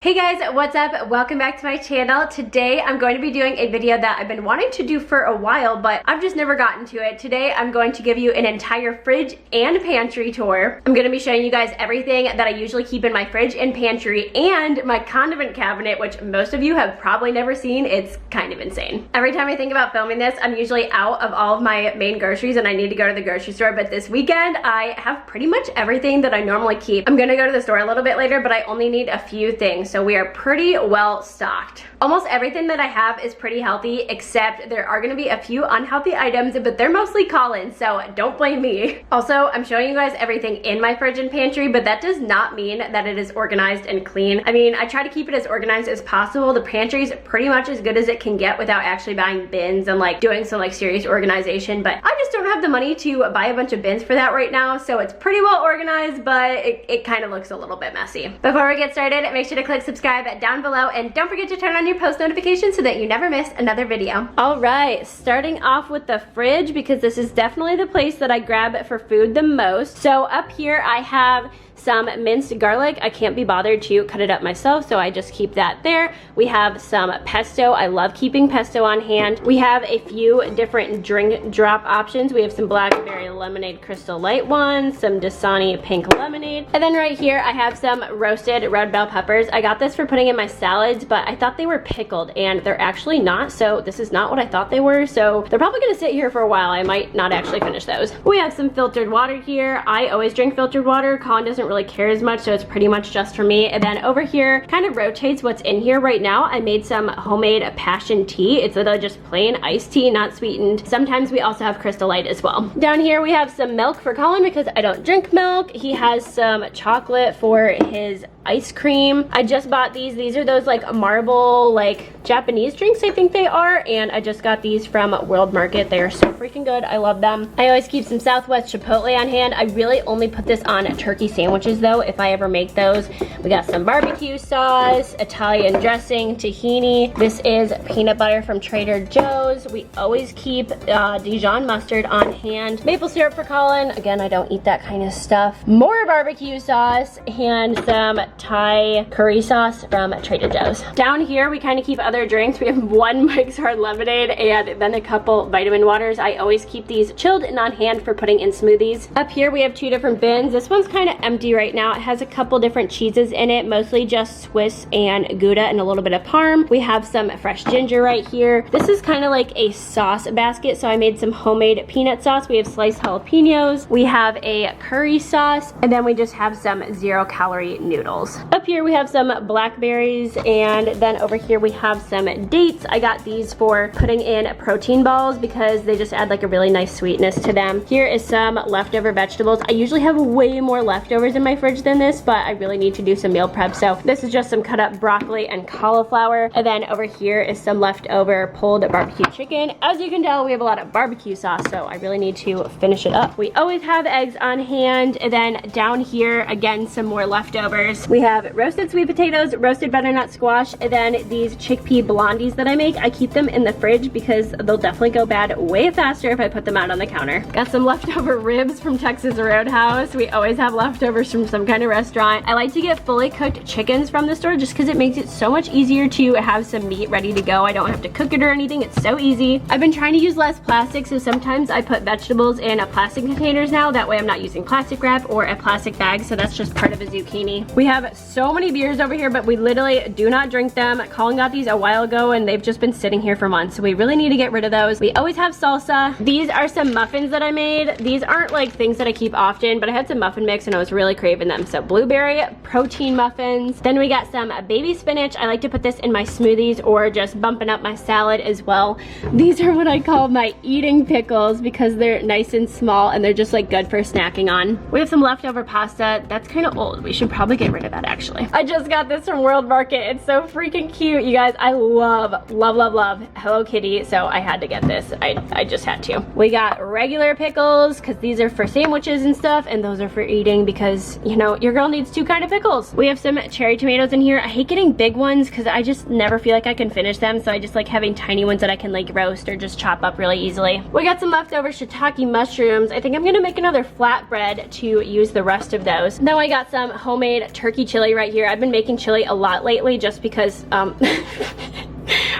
Hey guys, what's up? Welcome back to my channel. Today I'm going to be doing a video that I've been wanting to do for a while, but I've just never gotten to it. Today I'm going to give you an entire fridge and pantry tour. I'm going to be showing you guys everything that I usually keep in my fridge and pantry and my condiment cabinet, which most of you have probably never seen. It's kind of insane. Every time I think about filming this, I'm usually out of all of my main groceries and I need to go to the grocery store, but this weekend I have pretty much everything that I normally keep. I'm going to go to the store a little bit later, but I only need a few things. So we are pretty well stocked. Almost everything that I have is pretty healthy, except there are gonna be a few unhealthy items, but they're mostly call-ins, so don't blame me. Also, I'm showing you guys everything in my fridge and pantry, but that does not mean that it is organized and clean. I mean, I try to keep it as organized as possible. The pantry is pretty much as good as it can get without actually buying bins and like doing some like serious organization, but I just don't have the money to buy a bunch of bins for that right now, so it's pretty well organized, but it kind of looks a little bit messy. Before we get started, make sure to click subscribe down below and don't forget to turn on your post notifications so that you never miss another video. All right, starting off with the fridge because this is definitely the place that I grab for food the most. So up here I have some minced garlic. I can't be bothered to cut it up myself, so I just keep that there. We have some pesto. I love keeping pesto on hand. We have a few different drink drop options. We have some blackberry lemonade crystal light ones, some Dasani pink lemonade, and then right here I have some roasted red bell peppers. I got this for putting in my salads, but I thought they were pickled and they're actually not, so this is not what I thought they were, so they're probably gonna sit here for a while. I might not actually finish those. We have some filtered water here. I always drink filtered water. Colin doesn't really care as much, so it's pretty much just for me. And then over here kind of rotates what's in here right now. I made some homemade passion tea. It's literally just plain iced tea, not sweetened. Sometimes we also have Crystal Light as well. Down here we have some milk for Colin because I don't drink milk. He has some chocolate for his ice cream. I just bought these. These are those like marble like Japanese drinks, I think they are, and I just got these from World Market. They are so freaking good. I love them. I always keep some Southwest Chipotle on hand. I really only put this on turkey sandwiches though, if I ever make those. We got some barbecue sauce, Italian dressing, tahini. This is peanut butter from Trader Joe's. We always keep Dijon mustard on hand. Maple syrup for Colin. Again, I don't eat that kind of stuff. More barbecue sauce and some Thai curry sauce from Trader Joe's. Down here, we kind of keep other drinks. We have one Mike's Hard Lemonade and then a couple vitamin waters. I always keep these chilled and on hand for putting in smoothies. Up here, we have two different bins. This one's kind of empty right now. It has a couple different cheeses in it, mostly just Swiss and Gouda and a little bit of Parm. We have some fresh ginger right here. This is kind of like a sauce basket, so I made some homemade peanut sauce. We have sliced jalapenos. We have a curry sauce, and then we just have some 0-calorie noodles. Up here we have some blackberries, and then over here we have some dates. I got these for putting in protein balls because they just add like a really nice sweetness to them. Here is some leftover vegetables. I usually have way more leftovers in my fridge than this, but I really need to do some meal prep, so this is just some cut up broccoli and cauliflower. And then over here is some leftover pulled barbecue chicken. As you can tell, we have a lot of barbecue sauce, so I really need to finish it up. We always have eggs on hand. And then down here, again, some more leftovers. We have roasted sweet potatoes, roasted butternut squash, and then these chickpea blondies that I make. I keep them in the fridge because they'll definitely go bad way faster if I put them out on the counter. Got some leftover ribs from Texas Roadhouse. We always have leftovers from some kind of restaurant. I like to get fully cooked chickens from the store just because it makes it so much easier to have some meat ready to go. I don't have to cook it or anything. It's so easy. I've been trying to use less plastic, so sometimes I put vegetables in plastic containers now. That way I'm not using plastic wrap or a plastic bag, so that's just part of a zucchini. We have so many beers over here, but we literally do not drink them. Colin got these a while ago and they've just been sitting here for months, so we really need to get rid of those. We always have salsa. These are some muffins that I made. These aren't like things that I keep often, but I had some muffin mix and I was really craving them. So blueberry protein muffins. Then we got some baby spinach. I like to put this in my smoothies or just bumping up my salad as well. These are what I call my eating pickles because they're nice and small and they're just like good for snacking on. We have some leftover pasta. That's kind of old. We should probably get rid of that actually. I just got this from World Market. It's so freaking cute. You guys, I love Hello Kitty, so I had to get this. I just had to. We got regular pickles because these are for sandwiches and stuff, and those are for eating because, you know, your girl needs two kind of pickles. We have some cherry tomatoes in here. I hate getting big ones because I just never feel like I can finish them, so I just like having tiny ones that I can like roast or just chop up really easily. We got some leftover shiitake mushrooms. I think I'm gonna make another flatbread to use the rest of those. Then I got some homemade turkey turkey chili right here. I've been making chili a lot lately just because,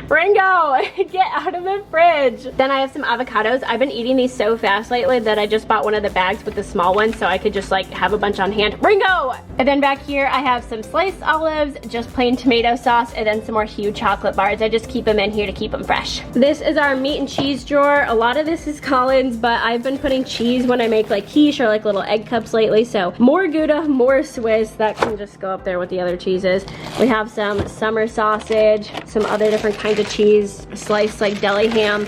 Ringo, get out of the fridge. Then I have some avocados. I've been eating these so fast lately that I just bought one of the bags with the small ones so I could just like have a bunch on hand. Ringo! And then back here I have some sliced olives, just plain tomato sauce, and then some more huge chocolate bars. I just keep them in here to keep them fresh. This is our meat and cheese drawer. A lot of this is Collins, but I've been putting cheese when I make like quiche or like little egg cups lately. So more Gouda, more Swiss. That can just go up there with the other cheeses. We have some summer sausage, some other different kinds of cheese, sliced like deli ham.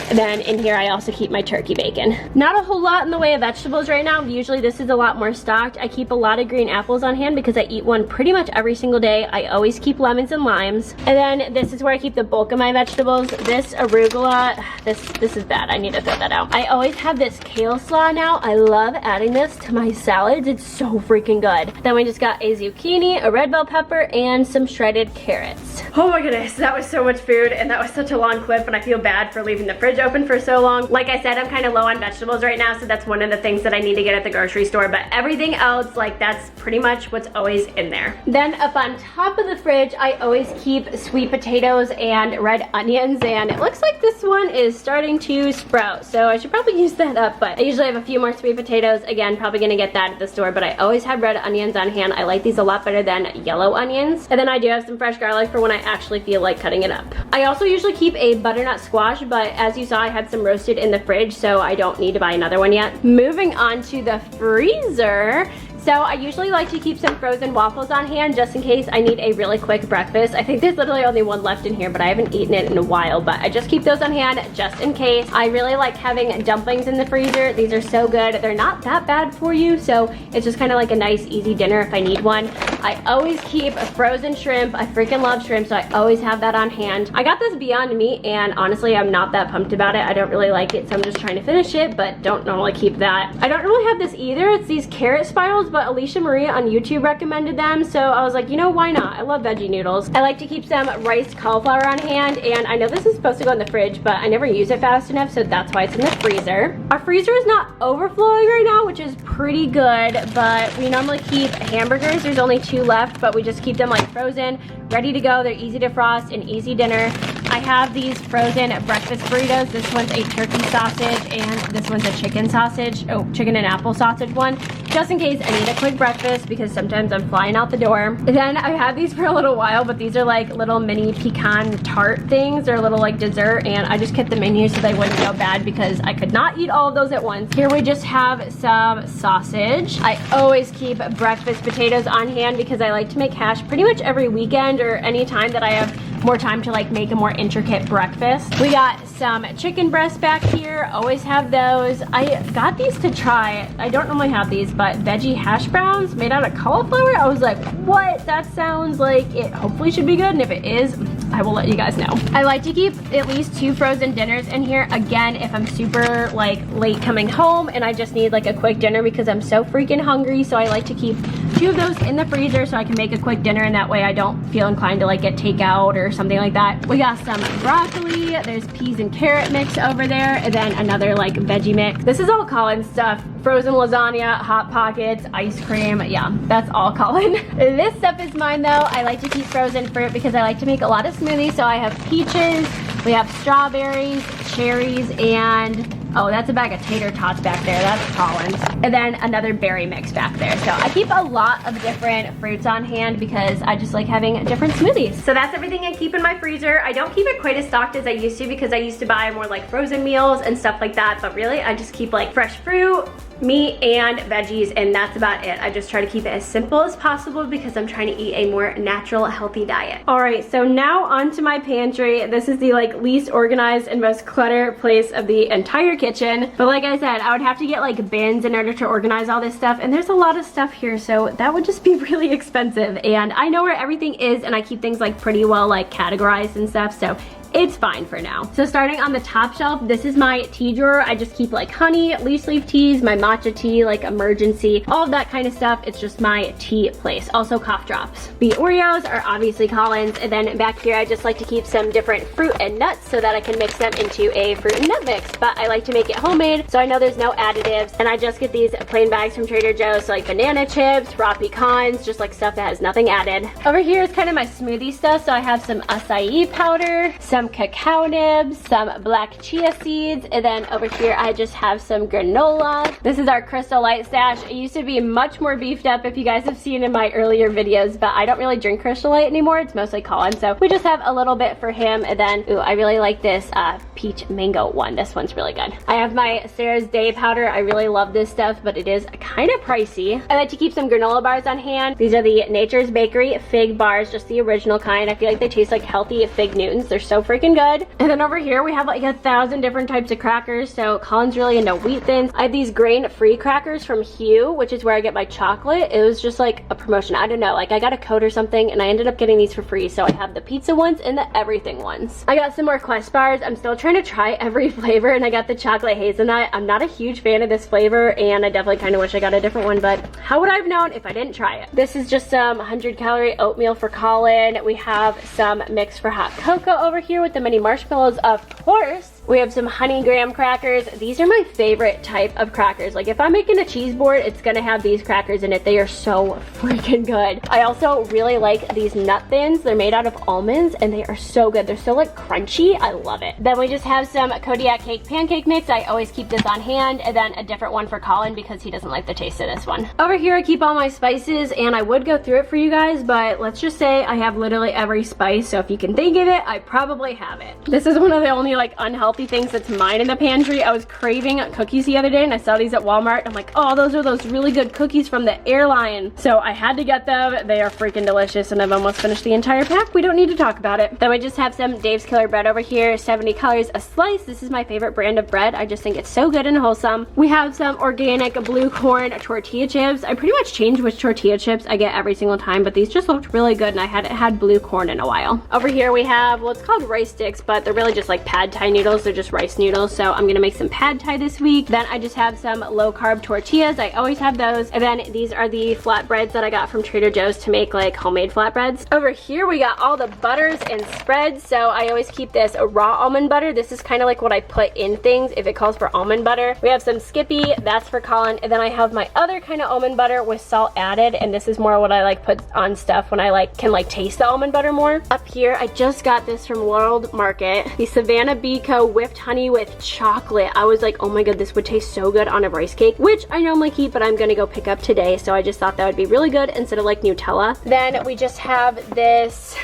And then in here I also keep my turkey bacon. Not a whole lot in the way of vegetables right now. Usually this is a lot more stocked. I keep a lot of green apples on hand because I eat one pretty much every single day. I always keep lemons and limes. And then this is where I keep the bulk of my vegetables. This arugula, this is bad. I need to throw that out. I always have this kale slaw now. I love adding this to my salads. It's so freaking good. Then we just got a zucchini, a red bell pepper, and some shredded carrots. Oh my goodness, that was so much food and that was such a long clip, and I feel bad for leaving the fridge open for so long. Like I said, I'm kind of low on vegetables right now, so that's one of the things that I need to get at the grocery store, but everything else, like that's pretty much what's always in there. Then up on top of the fridge, I always keep sweet potatoes and red onions, and it looks like this one is starting to sprout, so I should probably use that up, but I usually have a few more sweet potatoes. Again, probably gonna get that at the store, but I always have red onions on hand. I like these a lot better than yellow onions. And then I do have some fresh garlic for when I actually feel like cutting it up. I also usually keep a butternut squash, but as you saw, I had some roasted in the fridge, so I don't need to buy another one yet. Moving on to the freezer. So I usually like to keep some frozen waffles on hand just in case I need a really quick breakfast. I think there's literally only one left in here, but I haven't eaten it in a while, but I just keep those on hand just in case. I really like having dumplings in the freezer. These are so good. They're not that bad for you, so it's just kind of like a nice easy dinner if I need one. I always keep a frozen shrimp. I freaking love shrimp, so I always have that on hand. I got this Beyond Meat, and honestly, I'm not that pumped about it. I don't really like it, so I'm just trying to finish it, but don't normally keep that. I don't really have this either. It's these carrot spirals, but Alicia Maria on YouTube recommended them, so I was like, you know, why not? I love veggie noodles. I like to keep some riced cauliflower on hand, and I know this is supposed to go in the fridge, but I never use it fast enough, so that's why it's in the freezer. Our freezer is not overflowing right now, which is pretty good, but we normally keep hamburgers. There's only 2 left, but we just keep them like frozen, ready to go. They're easy to frost, an easy dinner. I have these frozen breakfast burritos. This one's a turkey sausage and this one's a chicken sausage. Oh, chicken and apple sausage one. Just in case I need a quick breakfast because sometimes I'm flying out the door. And then I had these for a little while, but these are like little mini pecan tart things. They're a little like dessert, and I just kept them in here so they wouldn't go bad because I could not eat all of those at once. Here we just have some sausage. I always keep breakfast potatoes on hand because I like to make hash pretty much every weekend or any time that I have more time to like make a more intricate breakfast. We got some chicken breasts back here. Always have those. I got these to try. I don't normally have these, but veggie hash browns made out of cauliflower. I was like, what? That sounds like it hopefully should be good, and if it is, I will let you guys know. I like to keep at least 2 frozen dinners in here. Again, if I'm super like late coming home and I just need like a quick dinner because I'm so freaking hungry, so I like to keep 2 of those in the freezer so I can make a quick dinner, and that way I don't feel inclined to like get takeout or something like that. We got some broccoli. There's peas and carrot mix over there, and then another like veggie mix. This is all Colin stuff. Frozen lasagna, Hot Pockets, ice cream. Yeah, that's all Colin. This stuff is mine though. I like to keep frozen fruit because I like to make a lot of smoothies. So I have peaches, we have strawberries, cherries, and oh, that's a bag of tater tots back there. That's Colin's. And then another berry mix back there. So I keep a lot of different fruits on hand because I just like having different smoothies. So that's everything I keep in my freezer. I don't keep it quite as stocked as I used to because I used to buy more like frozen meals and stuff like that. But really, I just keep like fresh fruit, meat, and veggies, and that's about it. I just try to keep it as simple as possible because I'm trying to eat a more natural, healthy diet. All right, so now onto my pantry. This is the like least organized and most cluttered place of the entire kitchen. But like I said, I would have to get like bins in order to organize all this stuff, and there's a lot of stuff here, so that would just be really expensive. And I know where everything is, and I keep things like pretty well like categorized and stuff, so it's fine for now. So starting on the top shelf, this is my tea drawer. I just keep like honey, loose leaf teas, my matcha tea, like Emergency, all of that kind of stuff. It's just my tea place. Also cough drops. The Oreos are obviously Colin's, and then back here I just like to keep some different fruit and nuts so that I can mix them into a fruit and nut mix, but I like to make it homemade so I know there's no additives, and I just get these plain bags from Trader Joe's, so like banana chips, raw pecans, just like stuff that has nothing added. Over here is kind of my smoothie stuff, so I have some acai powder, some cacao nibs, some black chia seeds, and then over here I just have some granola. This is our Crystal Light stash. It used to be much more beefed up, if you guys have seen in my earlier videos, but I don't really drink Crystal Light anymore. It's mostly Colin, so we just have a little bit for him. And then, ooh, I really like this peach mango one. This one's really good. I have my Sarah's Day powder. I really love this stuff, but it is kind of pricey. I like to keep some granola bars on hand. These are the Nature's Bakery fig bars, just the original kind. I feel like they taste like healthy fig Newtons. They're so freaking good. And then over here we have like 1,000 different types of crackers. So Colin's really into wheat thins. I have these grain-free crackers from Hue, which is where I get my chocolate. It was just like a promotion. I don't know, like I got a code or something and I ended up getting these for free. So I have the pizza ones and the everything ones. I got some more Quest bars. I'm still trying to try every flavor, and I got the chocolate hazelnut. I'm not a huge fan of this flavor, and I definitely kind of wish I got a different one, but how would I have known if I didn't try it? This is just some 100-calorie oatmeal for Colin. We have some mix for hot cocoa over here with the mini marshmallows, of course. We have some honey graham crackers. These are my favorite type of crackers. Like if I'm making a cheese board, it's gonna have these crackers in it. They are so freaking good. I also really like these nut thins. They're made out of almonds and they are so good. They're so like crunchy. I love it. Then we just have some Kodiak cake pancake mix. I always keep this on hand, and then a different one for Colin because he doesn't like the taste of this one. Over here I keep all my spices, and I would go through it for you guys, but let's just say I have literally every spice. So if you can think of it, I probably have it. This is one of the only like unhealthy things that's mine in the pantry. I was craving cookies the other day and I saw these at Walmart. I'm like, oh, those are those really good cookies from the airline. So I had to get them. They are freaking delicious, and I've almost finished the entire pack. We don't need to talk about it. Then we just have some Dave's Killer bread over here, 70 calories a slice. This is my favorite brand of bread. I just think it's so good and wholesome. We have some organic blue corn tortilla chips. I pretty much change which tortilla chips I get every single time, but these just looked really good and I hadn't had blue corn in a while. Over here we have, well, it's called rice sticks, but they're really just like pad thai noodles. They're just rice noodles, so I'm gonna make some pad thai this week. Then I just have some low carb tortillas. I always have those. And then these are the flatbreads that I got from Trader Joe's to make like homemade flatbreads. Over here we got all the butters and spreads, so I always keep this raw almond butter. This is kind of like what I put in things if it calls for almond butter. We have some Skippy, that's for Colin, and then I have my other kind of almond butter with salt added, and this is more what I like put on stuff when I like can like taste the almond butter more. Up here I just got this from World Market, the Savannah Bee Co whipped honey with chocolate. I was like, oh my god, this would taste so good on a rice cake, which I normally keep, but I'm gonna go pick up today, so I just thought that would be really good instead of like Nutella. Then we just have this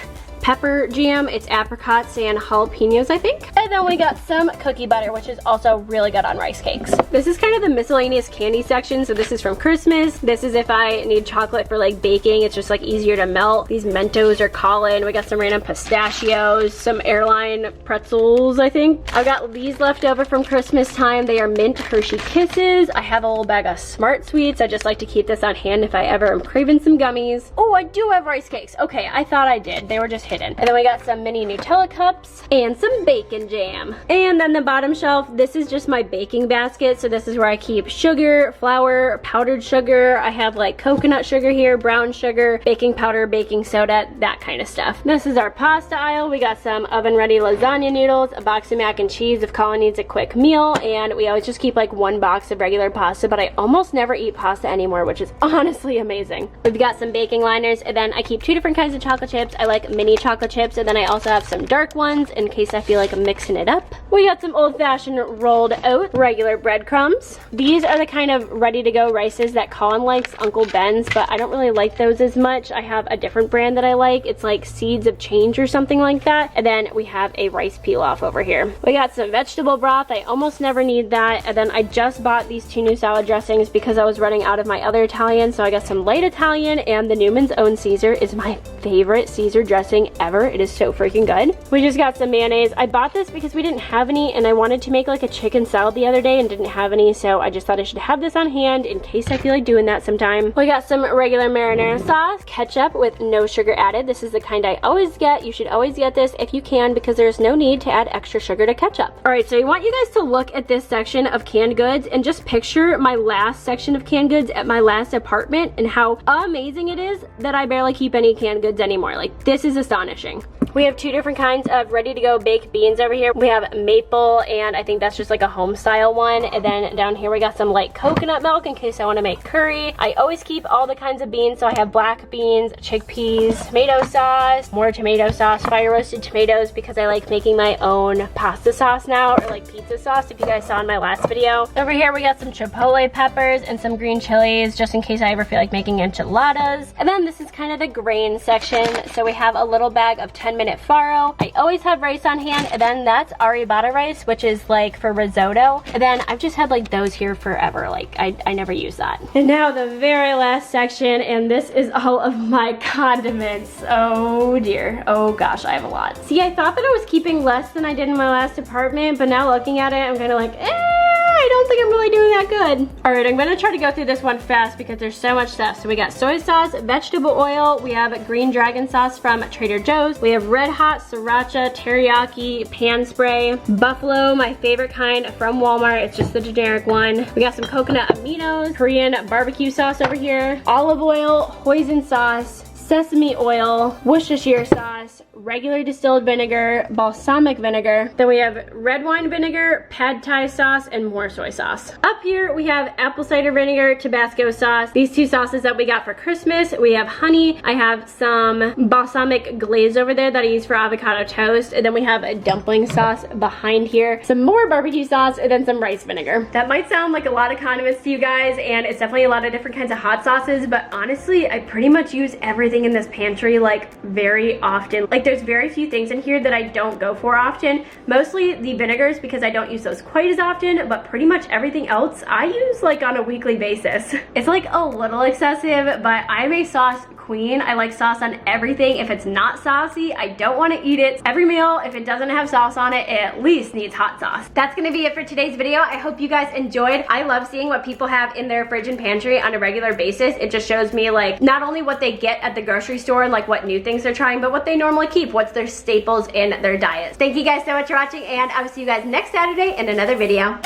pepper jam. It's apricots and jalapenos, I think. And then we got some cookie butter, which is also really good on rice cakes. This is kind of the miscellaneous candy section. So this is from Christmas. This is if I need chocolate for like baking. It's just like easier to melt. These Mentos are Colin. We got some random pistachios, some airline pretzels, I think. I've got these left over from Christmas time. They are mint Hershey Kisses. I have a little bag of Smart Sweets. I just like to keep this on hand if I ever am craving some gummies. Oh, I do have rice cakes. Okay, I thought I did. They were just hidden. And then we got some mini Nutella cups and some bacon jam. And then the bottom shelf, this is just my baking basket. So this is where I keep sugar, flour, powdered sugar. I have like coconut sugar here, brown sugar, baking powder, baking soda, that kind of stuff. This is our pasta aisle. We got some oven ready lasagna noodles, a box of mac and cheese if Colin needs a quick meal, and we always just keep like one box of regular pasta, but I almost never eat pasta anymore, which is honestly amazing. We've got some baking liners, and then I keep two different kinds of chocolate chips. I like mini chocolate chips, and then I also have some dark ones in case I feel like I'm mixing it up. We got some old-fashioned rolled oat, regular breadcrumbs. These are the kind of ready-to-go rices that Colin likes, Uncle Ben's, but I don't really like those as much. I have a different brand that I like. It's like Seeds of Change or something like that. And then we have a rice pilaf over here. We got some vegetable broth. I almost never need that. And then I just bought these two new salad dressings because I was running out of my other Italian, so I got some light Italian, and the Newman's Own Caesar is my favorite Caesar dressing ever. It is so freaking good. We just got some mayonnaise. I bought this because we didn't have any and I wanted to make like a chicken salad the other day and didn't have any, so I just thought I should have this on hand in case I feel like doing that sometime. We got some regular marinara sauce, ketchup with no sugar added. This is the kind I always get. You should always get this if you can because there's no need to add extra sugar to ketchup. All right, so I want you guys to look at this section of canned goods and just picture my last section of canned goods at my last apartment and how amazing it is that I barely keep any canned goods anymore. Like, this is astonishing. We have two different kinds of ready to go baked beans over here. We have maple, and I think that's just like a home style one. And then down here we got some light coconut milk in case I want to make curry. I always keep all the kinds of beans, so I have black beans, chickpeas, tomato sauce, more tomato sauce, fire roasted tomatoes because I like making my own pasta sauce now, or like pizza sauce if you guys saw in my last video. Over here we got some chipotle peppers and some green chilies just in case I ever feel like making enchiladas. And then this is kind of the grain section. So we have a little bag of 10-minute farro. I always have rice on hand, and then that's arrabbiata rice, which is like for risotto. And then I've just had like those here forever. Like I never use that. And now the very last section, and this is all of my condiments. Oh dear. Oh gosh, I have a lot. See, I thought that I was keeping less than I did in my last apartment, but now looking at it, I'm kind of like, I don't think I'm really doing that good. All right, I'm gonna try to go through this one fast because there's so much stuff. So we got soy sauce, vegetable oil, we have green dragon sauce from Trader Joe's, we have red hot sriracha, teriyaki, pan spray, buffalo, my favorite kind from Walmart. It's just the generic one. We got some coconut aminos, Korean barbecue sauce over here, olive oil, hoisin sauce, sesame oil, Worcestershire sauce, regular distilled vinegar, balsamic vinegar. Then we have red wine vinegar, pad thai sauce, and more soy sauce. Up here we have apple cider vinegar, Tabasco sauce. These two sauces that we got for Christmas. We have honey. I have some balsamic glaze over there that I use for avocado toast. And then we have a dumpling sauce behind here. Some more barbecue sauce, and then some rice vinegar. That might sound like a lot of condiments to you guys, and it's definitely a lot of different kinds of hot sauces, but honestly, I pretty much use everything in this pantry like very often. Like, there's very few things in here that I don't go for often. Mostly the vinegars because I don't use those quite as often, but pretty much everything else I use like on a weekly basis. It's like a little excessive, but I'm a sauce queen. I like sauce on everything. If it's not saucy, I don't want to eat it. Every meal, if it doesn't have sauce on it, it at least needs hot sauce. That's gonna be it for today's video. I hope you guys enjoyed. I love seeing what people have in their fridge and pantry on a regular basis. It just shows me like not only what they get at the grocery store and like what new things they're trying, but what they normally keep. What's their staples in their diets. Thank you guys so much for watching, and I will see you guys next Saturday in another video.